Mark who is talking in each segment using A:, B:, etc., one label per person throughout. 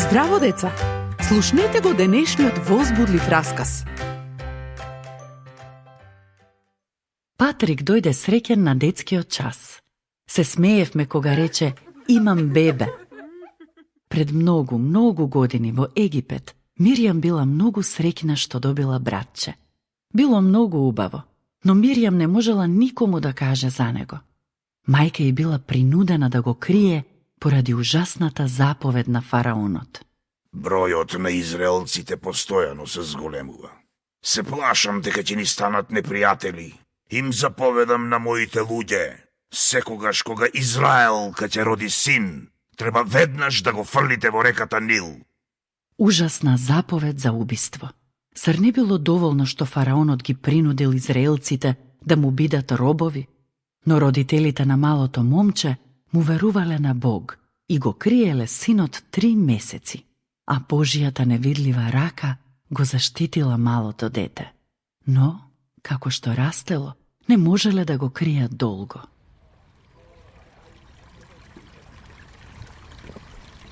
A: Здраво, деца! Слушнете го денешниот возбудлив расказ.
B: Патрик дојде среќен на детскиот час. Се смеевме кога рече «Имам бебе». Пред многу години во Египет, Миријам била многу среќна што добила братче. Било многу убаво, но Миријам не можела никому да каже за него. Мајка ѝ била принудена да го крие поради ужасната заповед на фараонот.
C: Бројот на израелците постојано се зголемува. Се плашам дека ќе ни станат непријатели. Им заповедам на моите луѓе, секогаш кога Израелка ќе роди син, треба веднаш да го фрлите во реката Нил.
B: Ужасна заповед за убиство. Зар не било доволно што фараонот ги принудил израелците да му бидат робови? Но родителите на малото момче му верувале на Бог и го криеле синот 3 месеци, а Божијата невидлива рака го заштитила малото дете. Но, како што растело, не можеле да го кријат долго.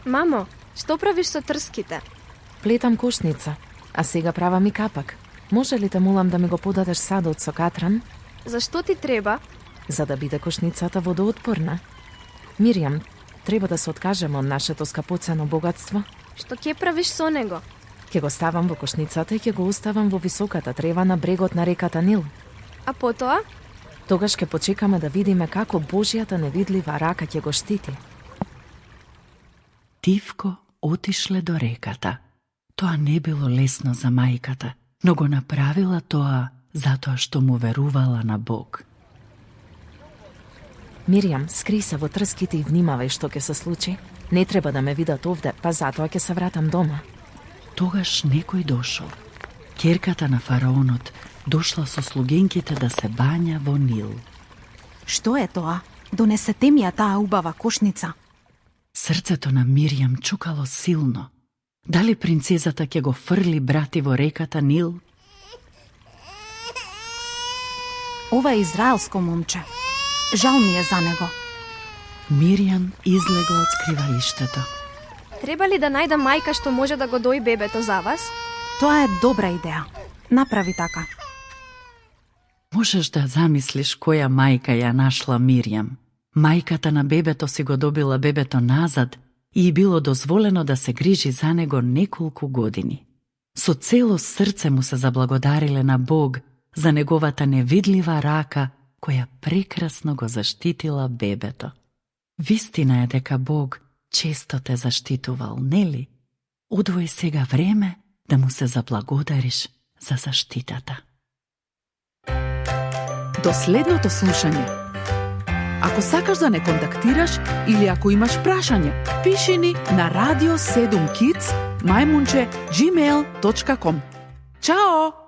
D: Мамо, што правиш со трските?
E: Плетам кошница, а сега правам и капак. Може ли те молам да ми го подадеш садот со катран?
D: Зашто ти треба?
E: За да биде кошницата водоотпорна. Миријам, треба да се откажеме од нашето скапоцено богатство.
D: Што ќе правиш со него?
E: Ќе го ставам во кошницата и ќе го оставам во високата трева на брегот на реката Нил.
D: А потоа?
E: Тогаш ќе почекаме да видиме како Божијата невидлива рака ќе го штити.
B: Тивко отишле до реката. Тоа не било лесно за мајката, но го направила тоа затоа што му верувала на Бог.
E: Миријам, скри се во трските и внимавај што ќе се случи. Не треба да ме видат овде, па затоа ќе се вратам дома.
B: Тогаш некој дошол. Ќерката на фараонот дошла со слугинките да се бања во Нил.
F: Што е тоа? Донесете ми ја таа убава кошница.
B: Срцето на Миријам чукало силно. Дали принцезата ќе го фрли брати во реката Нил?
F: Ова е израелско момче. Жал ми е за него.
B: Миријам излегла од скривалиштето.
D: Треба ли да најдам мајка што може да го дои бебето за вас?
F: Тоа е добра идеја. Направи така.
B: Можеш да замислиш која мајка ја нашла Миријам. Мајката на бебето си го добила бебето назад и било дозволено да се грижи за него неколку години. Со цело срце му се заблагодариле на Бог за неговата невидлива рака која прекрасно го заштитила бебето. Вистина е дека Бог често те заштитувал, нели? Одвој сега време да му се заблагодариш за заштитата.
A: До следното слушање. Ако сакаш да не контактираш или ако имаш прашање, пиши ни на radio7kids@gmail.com. Чао!